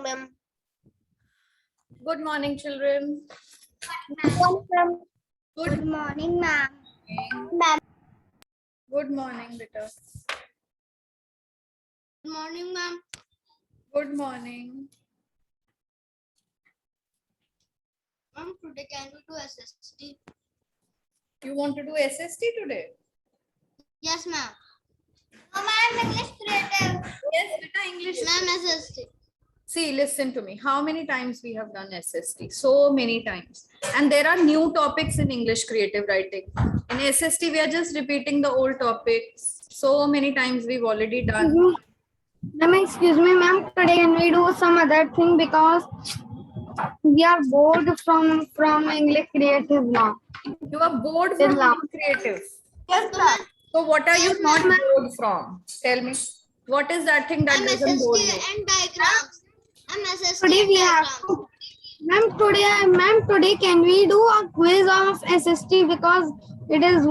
Ma'am. Good morning, children. Good morning, ma'am. Good morning, beta. Good morning, ma'am. Good morning. Ma'am, today can we do SST? You want to do SST today? Yes, ma'am. No, ma'am, English creative. Yes, beta, English. Ma'am, SST. See, listen to me. How many times we have done SST? So many times. And there are new topics in English creative writing. In SST, we are just repeating the old topics. So many times we've already done. Ma'am, excuse me, ma'am. Today can we do some other thing because we are bored from English creative now. You are bored Till from now. being creative. Yes, ma'am. So what are you Yes, not ma'am. bored from? Tell me. What is that thing that Ma'am, doesn't bore you? SST and diagrams. Ma'am, SST Today and we have diagrams. to, ma'am, today can we do a quiz of SST because it is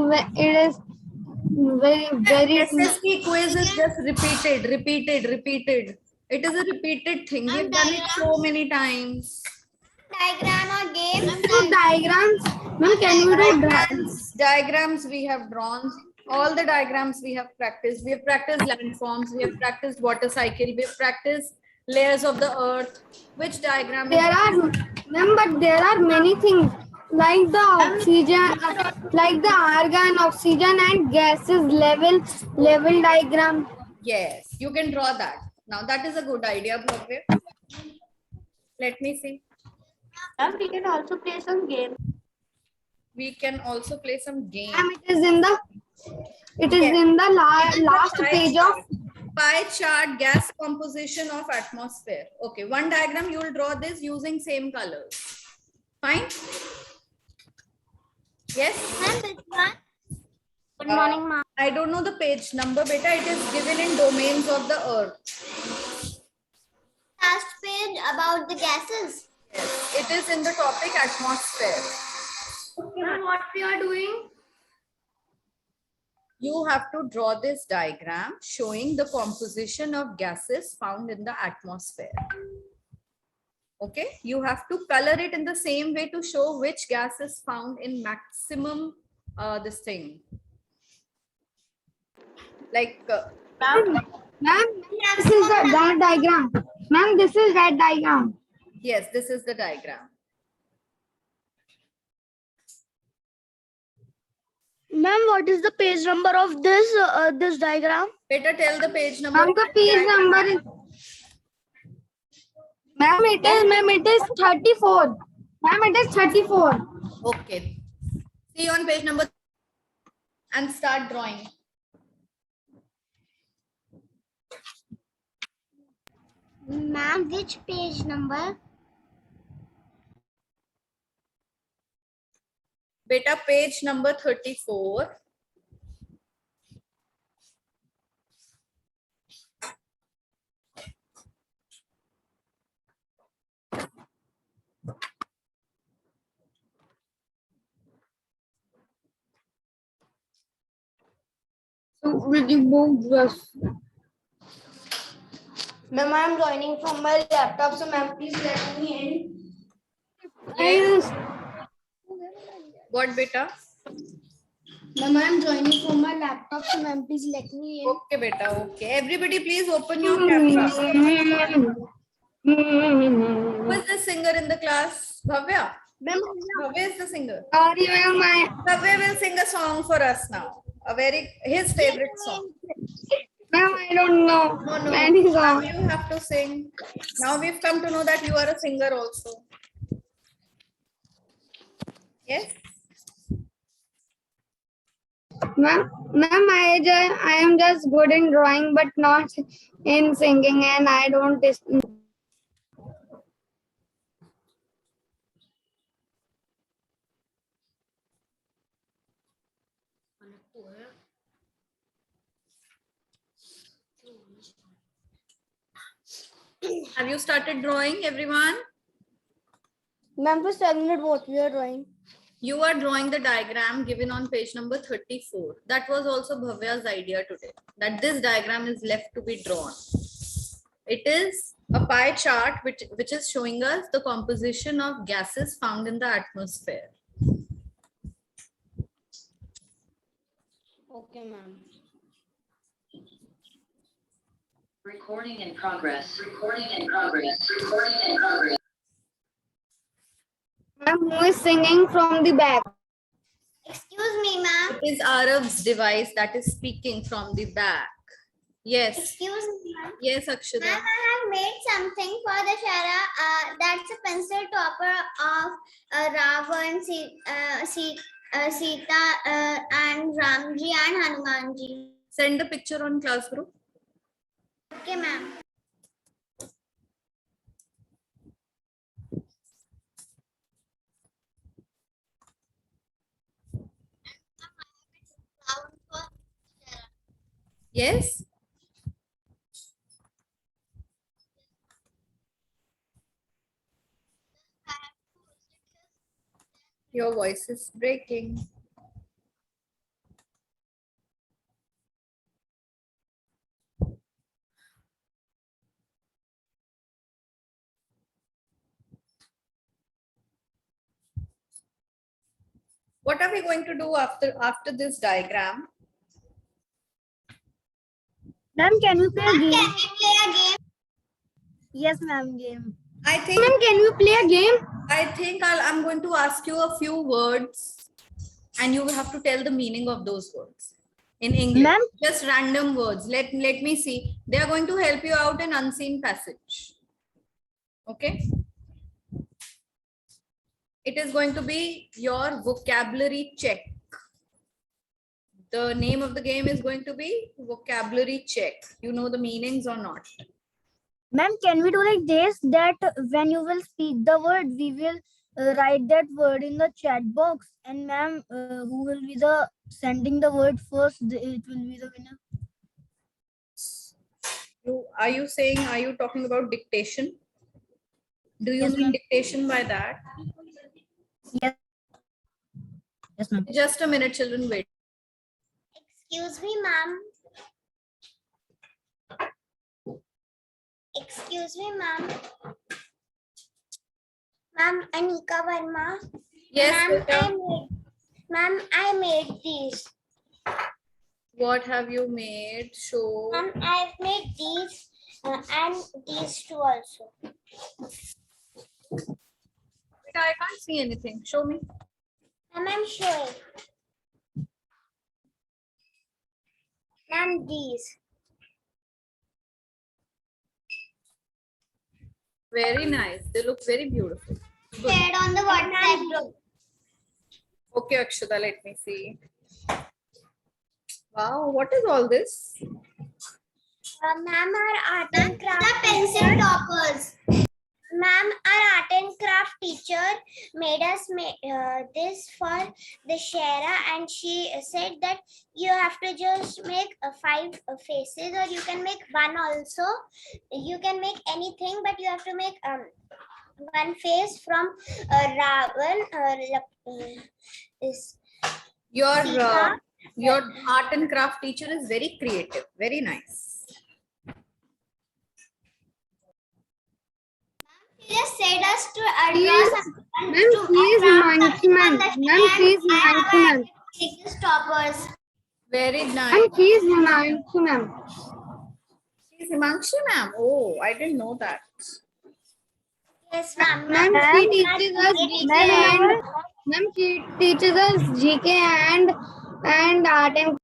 very SST quiz is just repeated. It is a repeated thing. We've done it so many times. Diagram or game. So diagrams. Ma'am, can we do Diagrams we have drawn. All the diagrams we have practiced. We have practiced landforms. We have practiced water cycle. We have practiced layers of the earth. Which diagram? There are, ma'am, but there are many things like the oxygen, like the argon, oxygen, and gases level diagram. Yes, you can draw that. Now that is a good idea, Bhavya. Let me see. Ma'am, we can also play some game. We can also play some games. Ma'am, it is in the last page of. Pie chart gas composition of atmosphere. Okay, one diagram you will draw this using same colors. Fine? Yes? Ma'am, which one? Good morning, ma'am. I don't know the page number, beta. It is given in domains of the earth. Last page about the gases. Yes, it is in the topic atmosphere. Ma'am, what we are doing? You have to draw this diagram showing the composition of gases found in the atmosphere. Okay, you have to color it in the same way to show which gas is found in maximum this thing. Like Ma'am, this is that diagram. Ma'am, this is that diagram. yes, this is the diagram. Ma'am, what is the page number of this diagram? Better tell the page number. Ma'am, the page number is. Ma'am, it is 34. Ma'am, it is 34. Okay. See you on page number and start drawing. Ma'am, which page number? Beta, page number 34. So, will you move this? Ma'am, I'm joining from my laptop, so ma'am, please let me in. Yes. What, beta? Ma'am, I'm joining from my laptop, so ma'am, please let me in. Okay, beta. Okay. Everybody, please open your camera. Who is the singer in the class? Bhavya. Ma'am, Bhavya is the singer. Sorry, ma'am. Bhavya will sing a song for us now. His favorite song. Ma'am, I don't know. No, Any now song. you have to sing. Now we've come to know that you are a singer also. Yes? Ma'am, I am just good in drawing, but not in singing, and I don't. Have you started drawing, everyone? ma'am, please tell me what we are drawing. You are drawing the diagram given on page number 34. That was also Bhavya's idea today, that this diagram is left to be drawn. It is a pie chart which is showing us the composition of gases found in the atmosphere. Okay, ma'am. Recording in progress. Recording in progress. Recording in progress. Ma'am, who is singing from the back? Excuse me, ma'am. It is Arab's device that is speaking from the back. Yes. Excuse me, ma'am. Yes, Akshata. Ma'am, I have made something for the Shara. That's a pencil topper of Ravan, Sita, and Ramji and Hanumanji. Send the picture on class group. Okay, ma'am. Yes. Your voice is breaking. What are we going to do after this diagram? Ma'am, can you play a game? Can we play a game? Yes, ma'am, game. I think Ma'am, can we play a game? I'm going to ask you a few words and you will have to tell the meaning of those words in English. Ma'am? Just random words. Let me see. They are going to help you out in unseen passage. Okay. It is going to be your vocabulary check. The name of the game is going to be vocabulary check. You know the meanings or not? Ma'am, can we do like this, that when you will speak the word, we will write that word in the chat box, and ma'am, who will be the sending the word first, it will be the winner. Are you talking about dictation? Do you Yes, mean ma'am. dictation by that? Yes. Yes, ma'am. Just a minute, children, wait. Excuse me, ma'am. Excuse me, ma'am. Ma'am, Anika Verma. Yes, beta. Ma'am, I made these. What have you made? Show. Ma'am, I've made these and these two also. Beta, I can't see anything. Show me. Ma'am, I'm showing. Ma'am, these. Very nice. They look very beautiful. Good. Shared on the WhatsApp group. Okay, Akshata, let me see. Wow, what is all this? Ma'am, our art and craft. The pencil toppers. Ma'am, our art and craft teacher made us this for the Shara, and she said that you have to just make 5 faces, or you can make one also. You can make anything, but you have to make one face from Ravan. Your Sita. art and craft teacher is very creative. Very nice. She just said us to Please, draw some. ma'am, please, Himanshu ma'am. Ma'am, please, Himanshu ma'am. Take the stoppers. Very nice. Ma'am, please, Himanshu ma'am. She's Himanshu ma'am. Oh, I didn't know that. Yes, ma'am. Ma'am, she teaches us GK and ma'am, she teaches us GK and art and.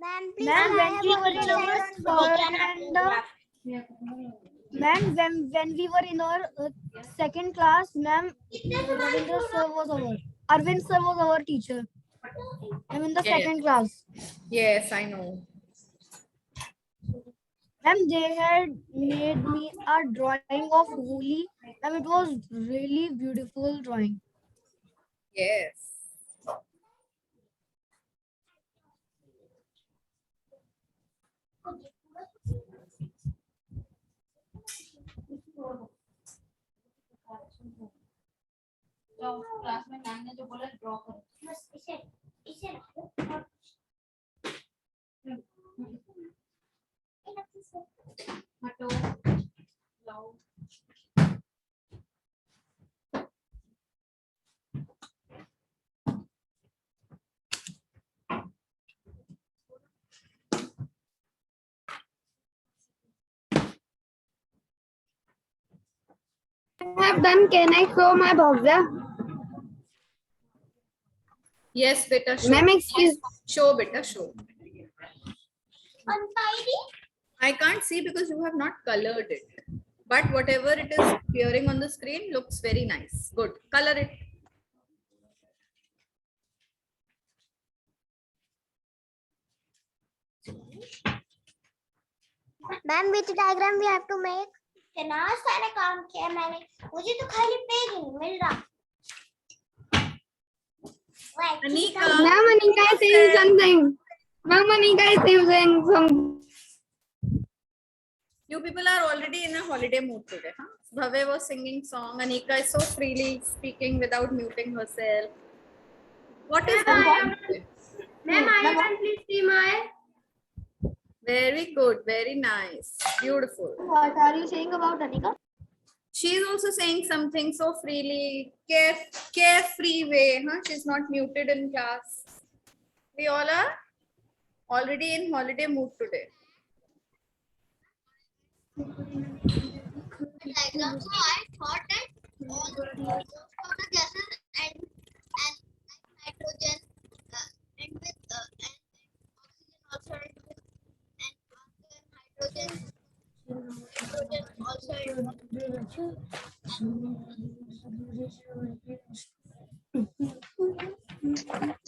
Ma'am, please. Ma'am, when we were in our third and when we were in our second class, ma'am, Ravindra sir was Arvind sir was our teacher. I'm in the Yes. second class. Yes, I know. Ma'am, they had made me a drawing of Holi. Ma'am, it was really beautiful drawing. Yes. Class में ma'am ने जो बोला draw करो हटो I have done. Can I show my Bhavya? Yes, beta, show. Ma'am, excuse. Show, beta, show. Untidy. I can't see because you have not colored it. But whatever it is appearing on the screen looks very nice. Good. Color it. Ma'am which diagram we have to make इतना सारा काम किया मैंने मुझे तो खाली page ही नहीं मिल रहा Anika. Ma'am, Anika is saying something. Ma'am, Anika is saying something. You people are already in a holiday mood today. Huh? Bhave was singing song. Anika is so freely speaking without muting herself. What is going on today? Ma'am I can please see my Very good. Very nice. Beautiful. What are you saying about Anika? She is also saying something so freely, carefree way. Huh? She's not muted in class. We all are already in holiday mood today. diagram so I thought that all the gases and hydrogen and with and oxygen also and with and hydrogen also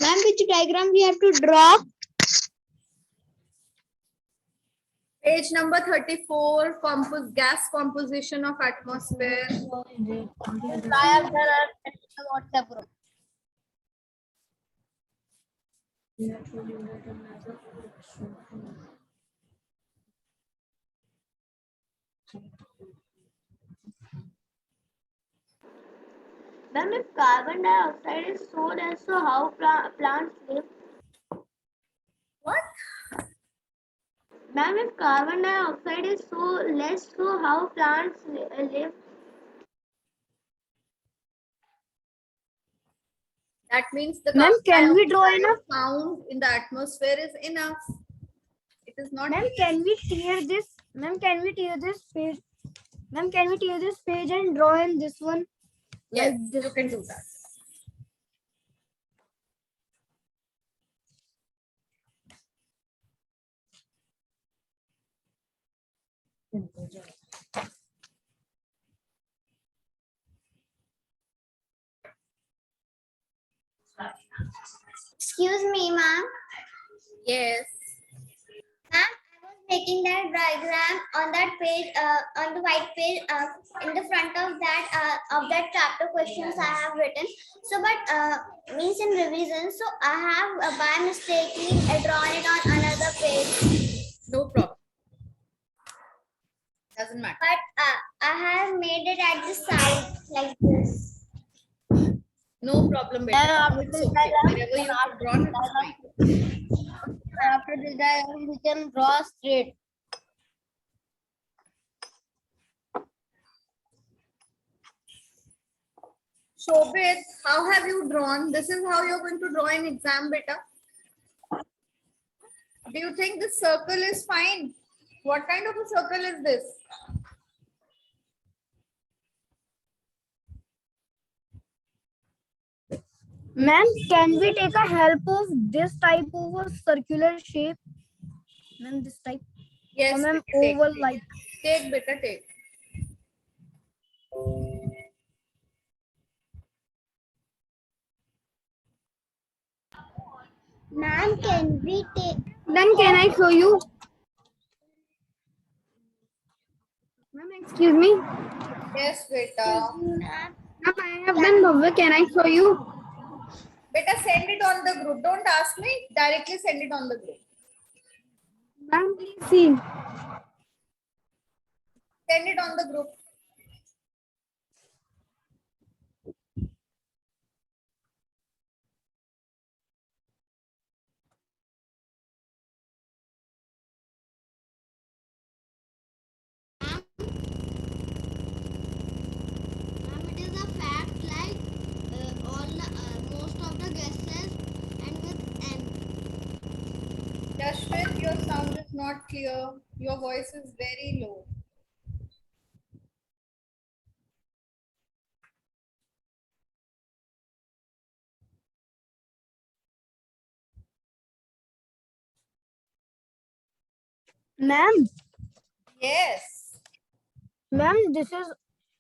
Ma'am, which diagram we have to draw? Page number 34, gas composition of atmosphere. WhatsApp group. Ma'am, if carbon dioxide is so less, so how plants live? What? Ma'am, if carbon dioxide is so less, so how plants live? That means the Ma'am, can we draw dioxide enough? found in the atmosphere is enough. It is not. Ma'am, can we tear this? Ma'am, can we tear this page? Ma'am, can we tear this page and draw in this one? Yes, Like this. you can do that. Excuse me, ma'am. Yes. Ma'am, I was making that diagram on that page, on the white page, in the front of that chapter questions I have written. So, but means in revision, so I have by mistakenly drawn it on another page. No problem. Doesn't matter. But I have made it at the side like this. No problem. Beta. after It's this okay. diagram, Wherever you then have drawn, it's fine. After this diagram, we can draw straight. Shobit, how have you drawn? This is how you're going to draw in exam, beta. Do you think this circle is fine? What kind of a circle is this? Ma'am, can we take a help of this type of a circular shape? Ma'am, this type. Yes, Or ma'am, beta, take, oval take. like. Take, beta, take. Ma'am, can we take? Then can I show you? Ma'am, excuse me. Yes, beta. Ma'am, Ma'am, I have done Bhavya. Can I show you? Beta, send it on the group. Don't ask me. Directly send it on the group. Ma'am, please see. Send it on the group. it is a fact like most of the gases and with N. Yashwin, your sound is not clear. Your voice is very low. Ma'am, Yes. ma'am,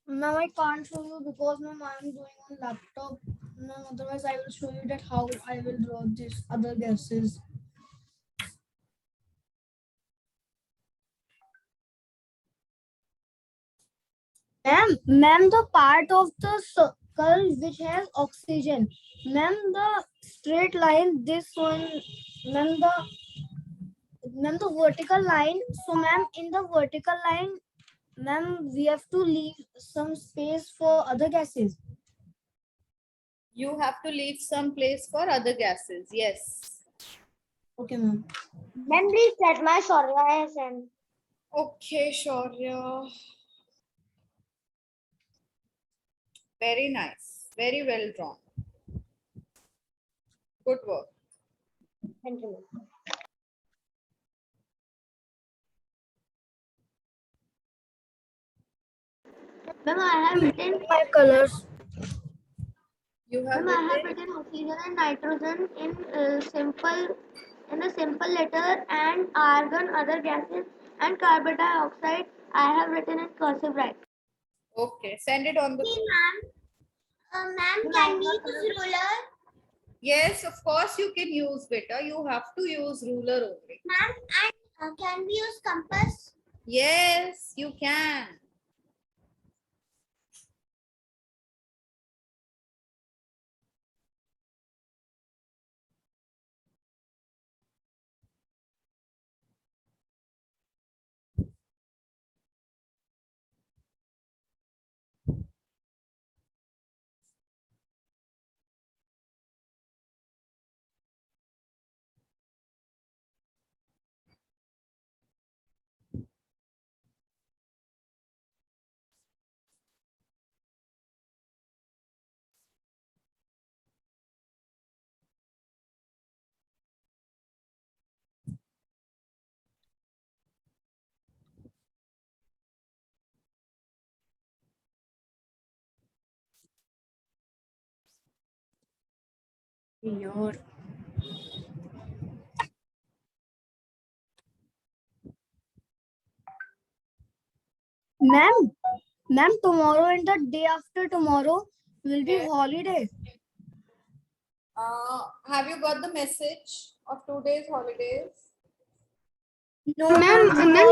ma'am, I can't show you because ma'am, I am doing on laptop. Ma'am, otherwise I will show you that how I will draw these other gases. Ma'am, the part of the circle which has oxygen. Ma'am, the straight line, this one, ma'am, the vertical line. So, ma'am, in the vertical line, ma'am, we have to leave some space for other gases. You have to leave some place for other gases. Yes. Okay, ma'am. Ma'am, please let my Shaurya send. Okay, Shaurya. Very nice. Very well drawn. Good work. Thank you. Ma'am, I have written. My colors. You have Ma'am, I have written. written oxygen and nitrogen in a simple letter, and argon, other gases, and carbon dioxide. I have written in cursive writing. Okay, send it on the. Ma'am, ma'am, can we use ruler? Yes, of course you can use beta. You have to use ruler only. Ma'am, and can we use compass? Yes, you can. Your ma'am, tomorrow and the day after tomorrow will be Yes. holiday. Have you got the message of 2 days holidays? No, Ma'am, because ma'am,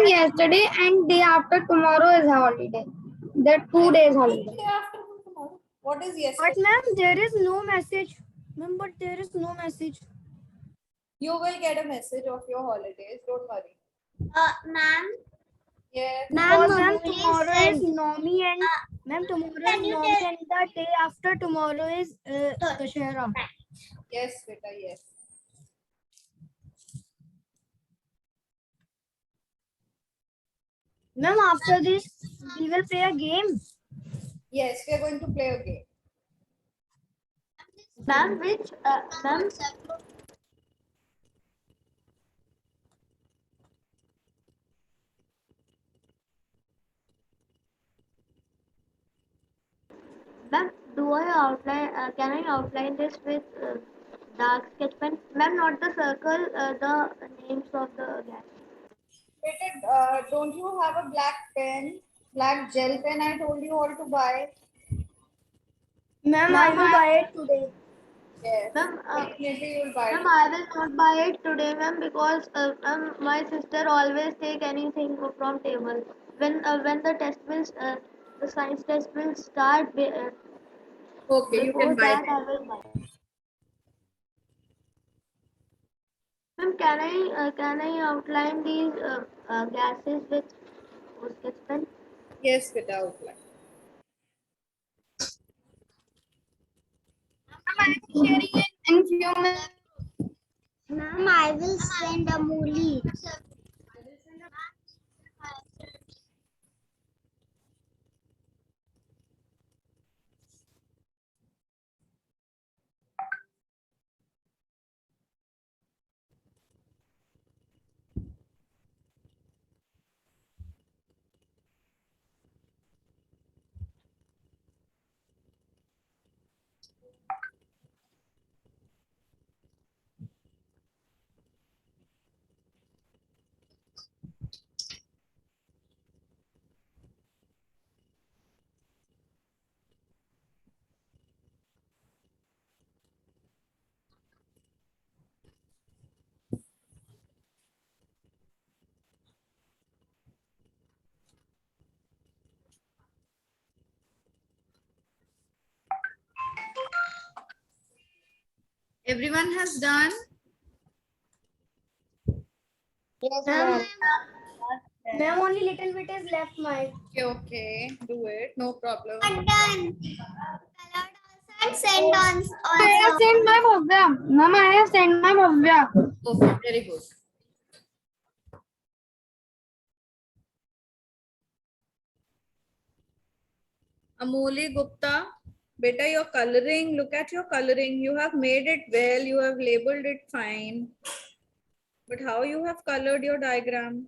yesterday and day after tomorrow is holiday. That 2 days holiday. Day after tomorrow. What is But yesterday? ma'am, there is no message. Ma'am, but there is no message. You will get a message of your holidays. Don't worry. Ma'am, Yes. Because ma'am, please tomorrow is send. Nomi and ma'am, tomorrow is Can you Nomi tell? and the day after tomorrow is Dashera. Yes, beta. Yes. Ma'am, after this, we will play a game. Yes, we are going to play a game. Ma'am, ma'am, ma'am, can I outline this with dark sketch pen? Ma'am, not the circle, the names of the gas. Beta, don't you have a black pen? Black gel pen I told you all to buy. Ma'am, I will buy it today. Yes. Ma'am, Definitely you will buy ma'am, it. I will not buy it today, ma'am, because my sister always take anything from table. When the science test will start, Okay, you before can buy that them. I will buy. Ma'am, can I outline these gases with sketch pen? Yes, beta outline. In few minutes. Ma'am, I will send a movie. Everyone has done? Yes, Ma'am, ma'am. ma'am, only little bit is left, my. Okay, okay. Do it. No problem. Done. Colored also and sent on I have also. sent my Bhavya. Ma'am, I have sent my Bhavya. Okay, very good. Amoli Gupta, beta, your coloring, look at your coloring. You have made it well, you have labeled it fine. But how you have colored your diagram?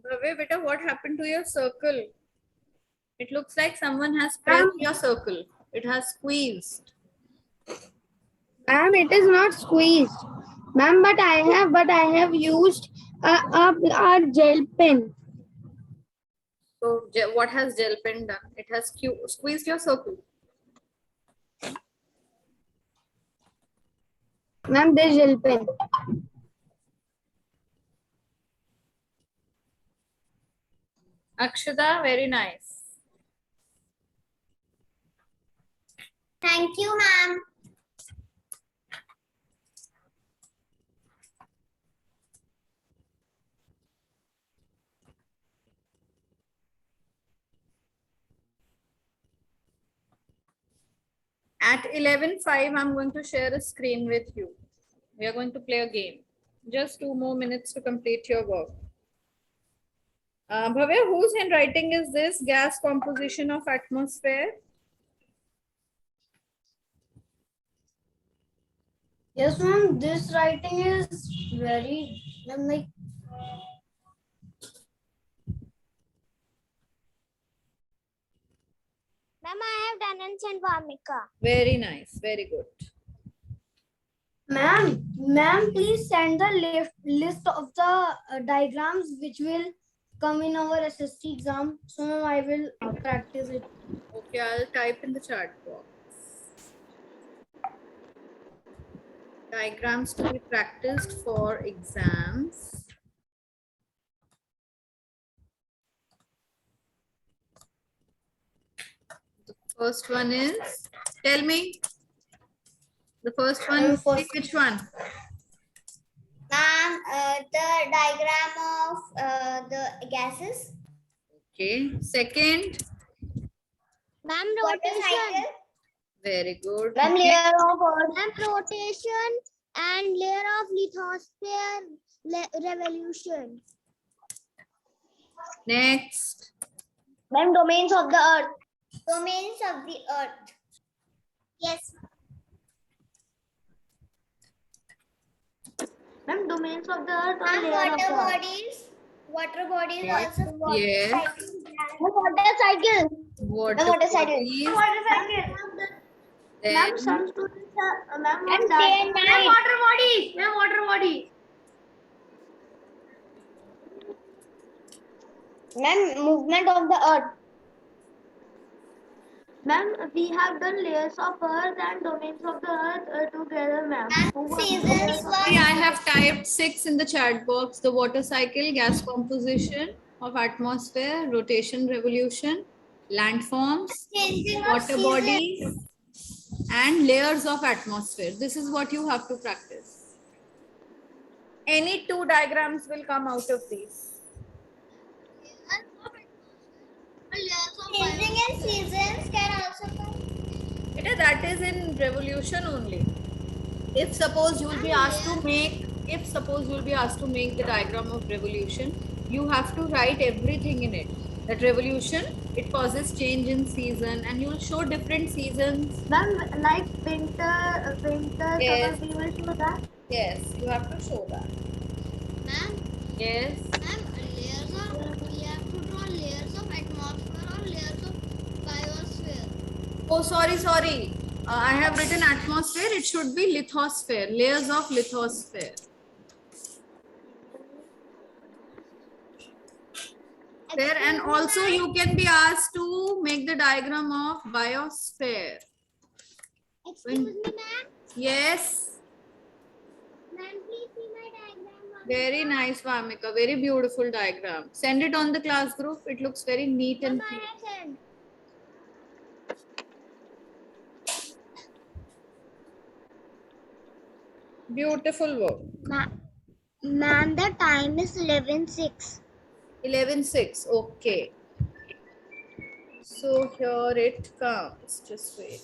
Bhavya, beta, what happened to your circle? It looks like someone has pressed your circle. It has squeezed. Ma'am, it is not squeezed. Ma'am, but I have used a gel pen. So what has gel pen done? It has squeezed your circle. Ma'am, this gel pen. Akshada, very nice. Thank you, ma'am. At 11:05, I'm going to share a screen with you. We are going to play a game. Just 2 more minutes to complete your work. Bhavya, whose handwriting is this? Gas composition of atmosphere. Yes, ma'am. This writing is very like. Ma'am, I have done and sent Vamika. Very nice. Very good. Ma'am, please send the list of the diagrams which will come in our SST exam. So, ma'am, I will practice it. Okay, I'll type in the chat box. Diagrams to be practiced for exams. The first one is, tell me. The first one, which one? Ma'am, the diagram of the gases. Okay. Second, Ma'am, rotation. very good. Ma'am, layer of ma'am, rotation and layer of lithosphere revolution. Next, Ma'am, domains of the earth. Domains of the earth. Yes. Ma'am, domains of the earth or Ma'am, layer of water the earth. bodies. Water bodies Yes. also. Water Yes. cycle. Water cycle. water Water cycle. bodies. Water cycle. Then Ma'am, some students are, ma'am, And on that. day and night. Water body. Ma'am, water body. Ma'am, movement of the earth. Ma'am, we have done layers of earth and domains of the earth together, ma'am. Seasons. see, I have typed 6 in the chat box. The water cycle, gas composition of atmosphere, rotation, revolution, landforms, Changing of water seasons. bodies, and layers of atmosphere. This is what you have to practice. Any 2 diagrams will come out of these. Changing in seasons can also come. That is in revolution only. If suppose you will be asked to make, the diagram of revolution, you have to write everything in it. That revolution, it causes change in season, and you will show different seasons. Ma'am, like winter, Yes. summer, we will show that. Yes, you have to show that. Ma'am, Yes. we have to draw layers of atmosphere or layers of biosphere. Oh, sorry. I have written atmosphere. It should be lithosphere. Layers of lithosphere. There, and also you can be asked to make the diagram of biosphere. Excuse me, ma'am. Yes. Ma'am, please see my diagram Very nice, Vamika. Very beautiful diagram. Send it on the class group. It looks very neat and clean. Beautiful work. Ma'am, the time is 11:06. 11:06. Okay. So here it comes. Just wait.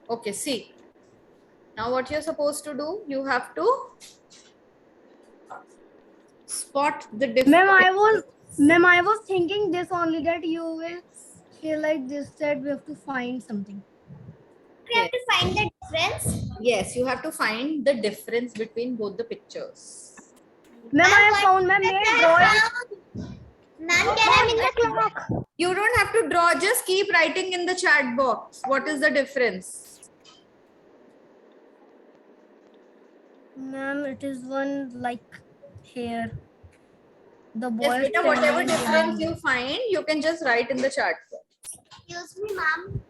Okay, see. Now what you're supposed to do, you have to spot the difference. Ma'am, I was thinking this only, that you will feel like this, that we have to find something. You have to find the difference. Yes, you have to find the difference between both the pictures. Ma'am, I have found, ma'am, may I draw it? Ma'am, can I in the clock? You don't have to draw, just keep writing in the chat box. What is the difference? Ma'am, it is one like here. The boy Yes, is beta, whatever standing difference behind. you find, you can just write in the chat box. Excuse me, ma'am.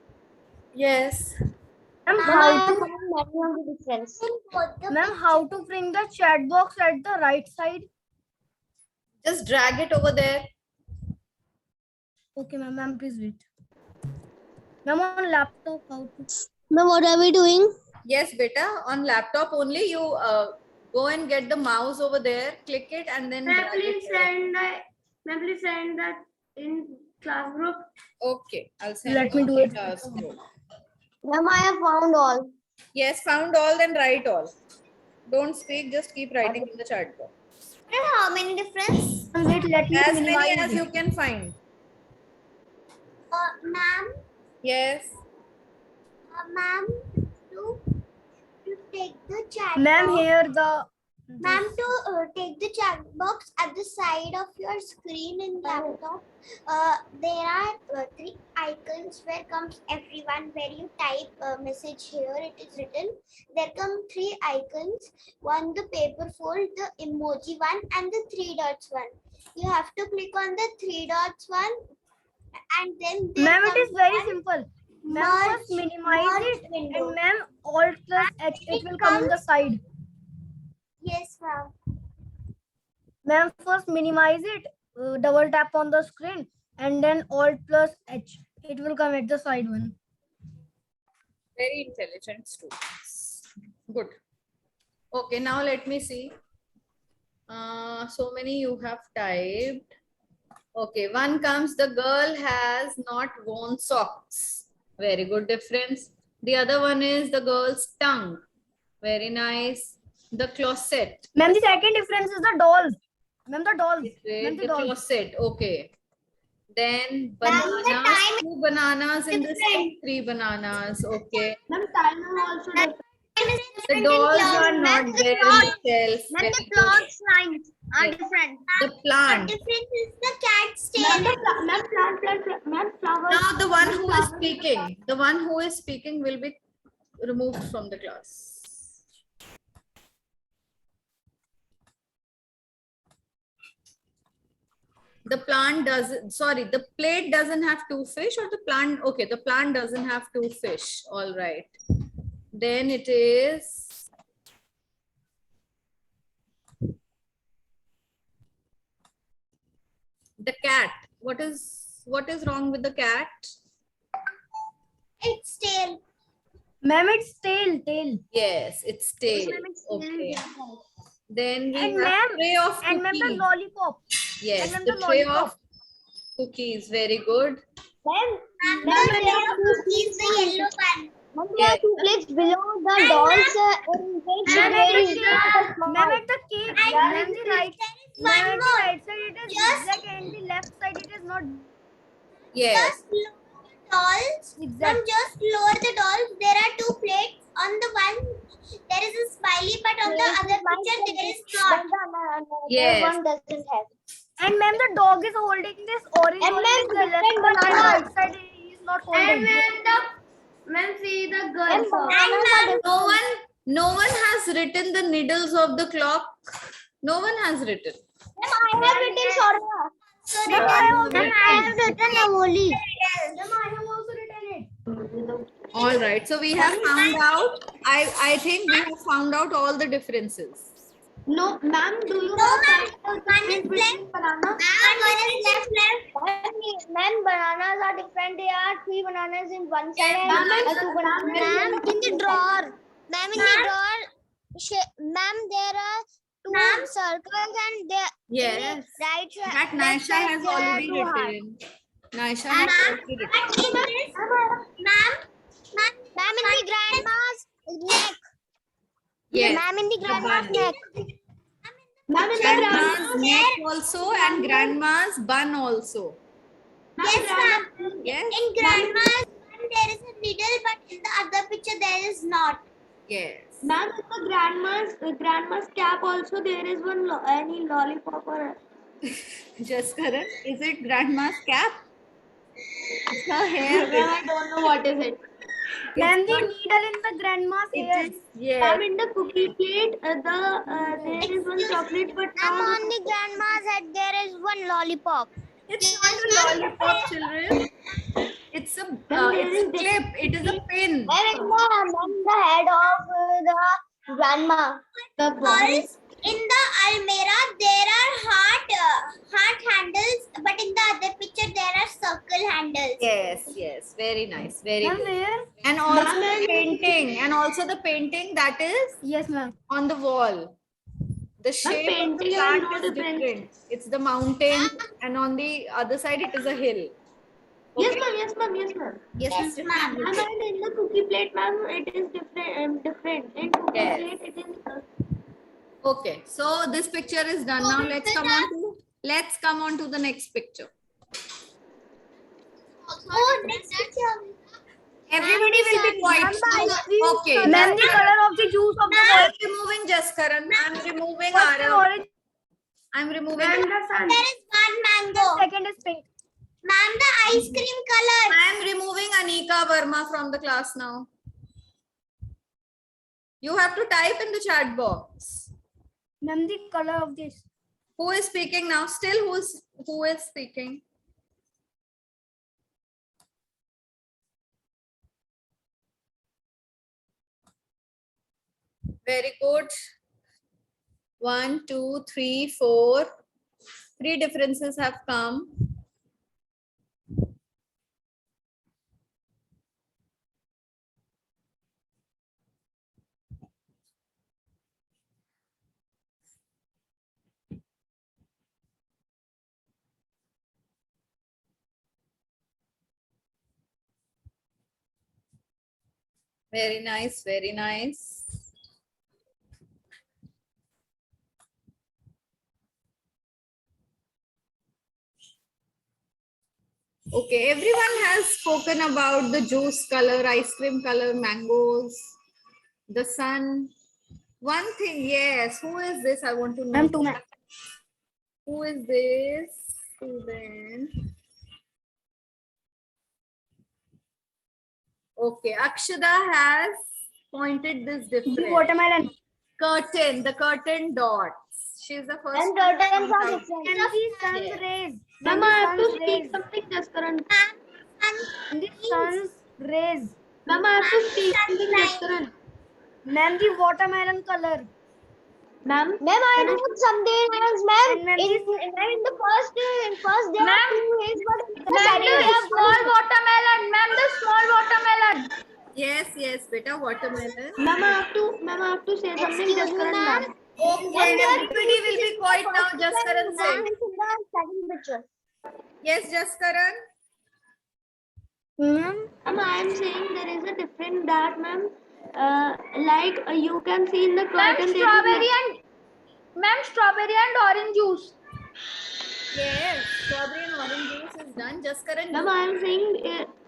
Yes. Ma'am, how to bring the chat box at the right side? Just drag it over there. Okay, ma'am, please wait. Ma'am, on laptop, how to? Ma'am, what are we doing? Yes, beta. On laptop only, you go and get the mouse over there, click it, and then drag it. Please send that in class group. Okay, I'll send Let me on do the it. class group. Ma'am, I have found all. Yes, found all, then write all. Don't speak, just keep writing in the chat box. How many difference? Wait, let me As many minimize as it. you can find. Ma'am, Yes. ma'am, to take the chat Ma'am, box. here the. Ma'am, to take the chat box at the side of your screen in laptop, there are 3 icons where comes everyone. Where you type a message here, it is written. There come 3 icons. One, the paper fold, the emoji one, and the 3 dots one. You have to click on the 3 dots one, and then there Ma'am, it is comes very one simple. Ma'am, merge- first minimize merge it, window. and ma'am, Alt plus H, it will come in the side. Yes, ma'am. Ma'am, first minimize it, double tap on the screen, and then Alt plus H, it will come at the side one. Very intelligent students. Good. Okay, now let me see. So many you have typed. Okay, one comes, the girl has not worn socks. Very good difference. The other one is the girl's tongue. Very nice. The closet. Ma'am, the second difference is the doll. Ma'am, the doll. Ma'am, The the doll. closet. Okay. Then Ma'am, the bananas. time 2 bananas in the different. set. 3 bananas. Okay. Ma'am, time is also different. The dolls are not there in itself. Very good. lines are Yes. different. The plant. Difference is the cat's Ma'am, tail. ma'am, flowers. Now the one who is speaking, will be removed from the class. The plant doesn't, sorry, the plate doesn't have 2 fish, or the plant, okay, the plant doesn't have 2 fish. All right. Then it is the cat. What is wrong with the cat? Its tail. Ma'am, it's tail. Yes, it's tail. Okay. Then we And have ma'am, tray of and ma'am, the cookies. lollipop. Yes, and ma'am, the the tray lollipop. of cookies. Very good. And the tail is the yellow one. Ma'am, there are 2 plates below the dolls. Ma'am, at the cake. Ma'am, at the cake. Ma'am, the right. One Ma'am, at the more. right side it is zigzag, and the left side it is not Yes. Just lower the dolls. zigzag. Just lower the dolls. There are 2 plates. On the one, there is a smiley, but on the other picture, there is not. Yes. One doesn't have. And ma'am, the dog is holding this orange And one ma'am, in the left different side, and banana. right side he is not holding. Ma'am, see the And girls. ma'am, No one has written the needles of the clock. No one has written. I have written Saurabh. Ma'am, I have Ma'am, I have written Navoli. Ma'am, I have also written it. All right. So we have found out. I think we have found out all the differences. No, ma'am, do you No, have ma'am. the One is difference between banana? Ma'am, one is left. Ma'am, bananas are different. There are 3 bananas in one side and 2 bananas. Ma'am, in the drawer. Ma'am, in the drawer. Ma'am, there are 2 circles and there. Yes. Right side. That left Naisha side has there are already 2 hearts. written. Naisha has already written. Ma'am, in the grandma's neck. Yes. Ma'am, in the grandma's bun. neck. Ma'am, in the Grandma's neck also and grandma's bun also. Yes, ma'am. Yes. In grandma's one there is a needle, but in the other picture there is not. Yes. Ma'am, in the grandma's cap also there is one any lollipop or Just Karan, is it grandma's cap? It's her hair. Ma'am, I don't know what is it. Ma'am, the needle in the grandma's hair. It is, yes. Ma'am, in the cookie plate, there is one chocolate, but And now on the grandma's head there is one lollipop. It's not a lollipop, children. It's a there it's a is clip. It is a pin. Where is the head of the grandma? the Girls, in the almirah there are heart handles, but in the other picture there are circle handles. Yes, yes. Very nice. Very Ma'am, good. where? And also the painting. And also the painting that is Yes, ma'am. on the wall. The shape of the painting plant has no is difference. different. It's the mountain, and on the other side it is a hill. Yes, Okay? ma'am. Yes, ma'am. Yes, ma'am. Yes, Yes, Mr. ma'am. Ma'am, and in the cookie plate, ma'am, it is different. Different. In cookie Yes. plate, it is. Okay, so this picture is done. Now let's come on to the next picture. Oh, next picture. Everybody will be quiet. Okay. Ma'am, the color of the juice of the I'm boy. removing Jaskaran. I'm removing First is Arav. orange, I'm removing. There is one mango. second is pink. Ma'am, the ice cream color. I'm removing Anika Verma from the class now. You have to type in the chat box. Ma'am, the color of this. Who is speaking now? Still who is speaking? Very good. 1, 2, 3, 4. 3 differences have come. Very nice, very nice. Okay, everyone has spoken about the juice color, ice cream color, mangoes, the sun. One thing, yes, who is this? I want to know. Ma'am, 2 ma'am. Who is this student? Okay, Akshada has pointed this The difference. watermelon. Curtain, the curtain dots. She's the first. And one to curtains point are out. different. And the sun's Yeah. rays. Ma'am, And I the have to sun's speak rays. something, just Karan. And the sun's rays. Ma'am, I have to speak something, just Karan. Ma'am, the watermelon color. Ma'am, Ma'am, I wrote something else, ma'am. And ma'am, In the first there are 2 ways, but in the Ma'am, second the small watermelon. Ma'am, the small watermelon. Yes, yes, beta watermelon. ma'am, I have to say something, Excuse just me, Karan, ma'am. ma'am. Okay, everybody will be quiet now. Just Karan say. Ma'am, it's in the second picture. Yes, just Karan. Ma'am, Ma'am, I am saying there is a difference that, ma'am, you can see in the curtain. Ma'am, strawberry and orange juice. Yes, strawberry and orange juice is done. Just Karan. Ma'am, I am saying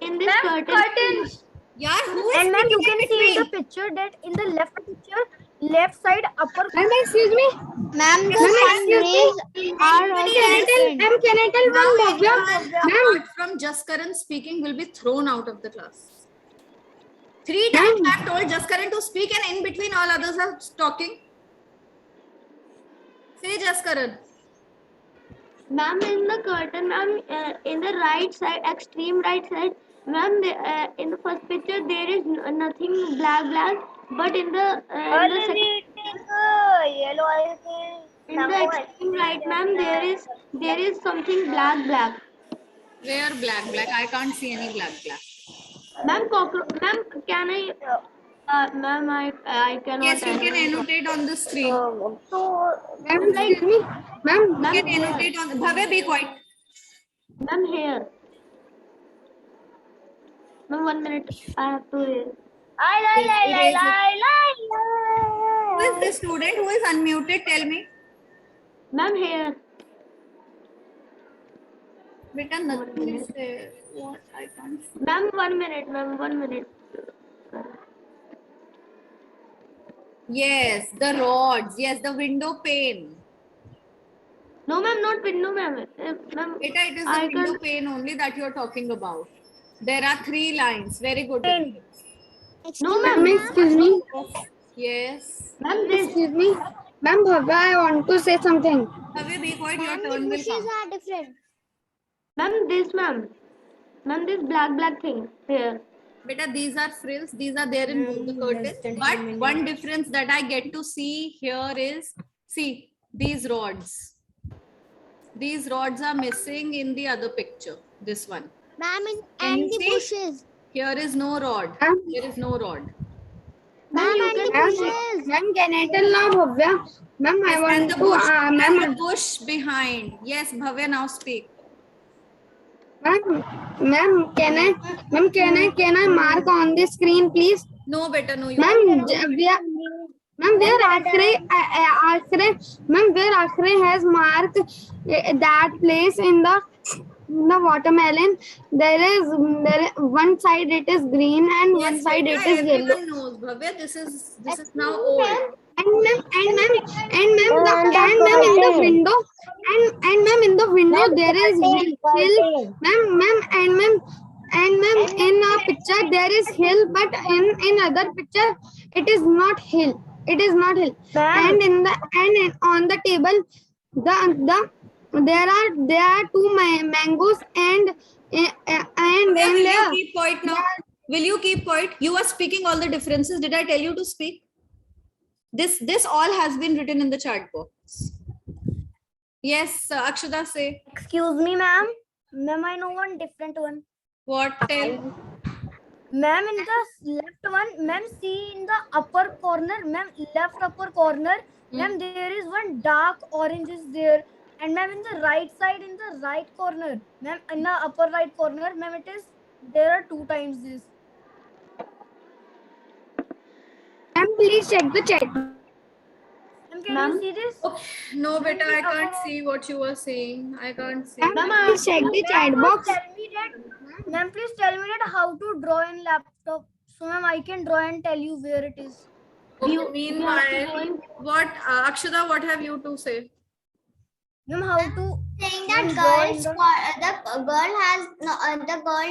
in this curtain. Curtains. Yeah, who is And ma'am, you speaking can in see in the between? picture that in the left picture, left side upper. Excuse me. Ma'am, the Ma'am, sun rays are Can also I tell, different. ma'am, can I tell Now one, Bhavya? anyone Ma'am, apart from Jaskaran speaking will be thrown out of the class. 3 times I have told Jaskaran to speak and in between all others are talking. Say Jaskaran. ma'am, in the curtain, ma'am, in the right side, extreme right side, ma'am, in the first picture there is nothing black, but in the second, Yellow eyes. in the extreme right, ma'am, there is something black. Where black? I can't see any black. Ma'am, ma'am, can I? Ma'am, I cannot. Yes, you can annotate on the screen. Ma'am, excuse me, ma'am, You can annotate on. Bhavya, be quiet. ma'am, here. Ma'am, 1 minute. I have to. Who is this student who is unmuted? Tell me. Ma'am, here. Beta, nothing is there. What? I can't see. Ma'am, 1 minute. Ma'am, 1 minute. Yes, the rods. Yes, the window pane. No, ma'am, not window, ma'am. Ma'am, Beta, it is the I window can't. pane only that you are talking about. There are 3 lines. Very good. No, ma'am, excuse me. Yes. Ma'am, excuse me. Ma'am, Bhavya, I want to say something. Bhavya, be quiet. Your Ma'am, the turn will bushes come. are different. Ma'am, this, ma'am. Ma'am, this black thing here. Beta, these are frills. These are there in both the curtains. But one difference that I get to see here is, see, these rods. These rods are missing in the other picture. This one. Ma'am, Can you and the see? bushes. Here is no rod. Ma'am, There is no rod. Ma'am, and the bushes. Ma'am, can I tell now, Bhavya? Ma'am, I Yes, want and the to, bush, and the ma'am, bush behind. Yes, Bhavya, now speak. ma'am, can I mark on the screen, please? No, better no. You Ma'am, where Akre has marked that place in the watermelon, there is one side it is green and one yes, side beta, it is yellow. everyone knows. Bhavya, this is now old. And ma'am, in the window, and ma'am, in the window there is hill. Ma'am, in a picture there is hill, but in other picture it is not hill. It is not hill. And on the table, there are 2 mangoes and Bhavya, will you there. keep quiet now? Will you keep quiet? You are speaking all the differences. Did I tell you to speak? This all has been written in the chat box. Yes, Akshada, say. Excuse me, ma'am. Ma'am, I know one different one. What? Tell. Ma'am, in the left one, ma'am, see in the upper corner, ma'am, left upper corner, ma'am, there is one dark orange is there. And ma'am, in the right side, in the right corner, ma'am, in the upper right corner, ma'am, it is, there are 2 times this. Ma'am, please check the chat. Ma'am, can you see this? No, beta, I can't see what you were saying. I can't see. Ma'am, please check the chat box. Ma'am, please tell me that how to draw in laptop. So, ma'am, I can draw and tell you where it is. Okay, meanwhile, what, Akshada, what have you to say? Ma'am, how to Saying that the girl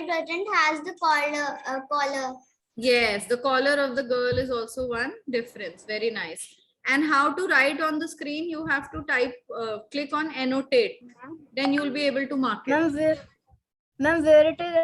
doesn't has the collar. Yes, the collar of the girl is also one difference. Very nice. And how to write on the screen, you have to type, click on annotate. Then you will be able to mark it. Ma'am, where it is?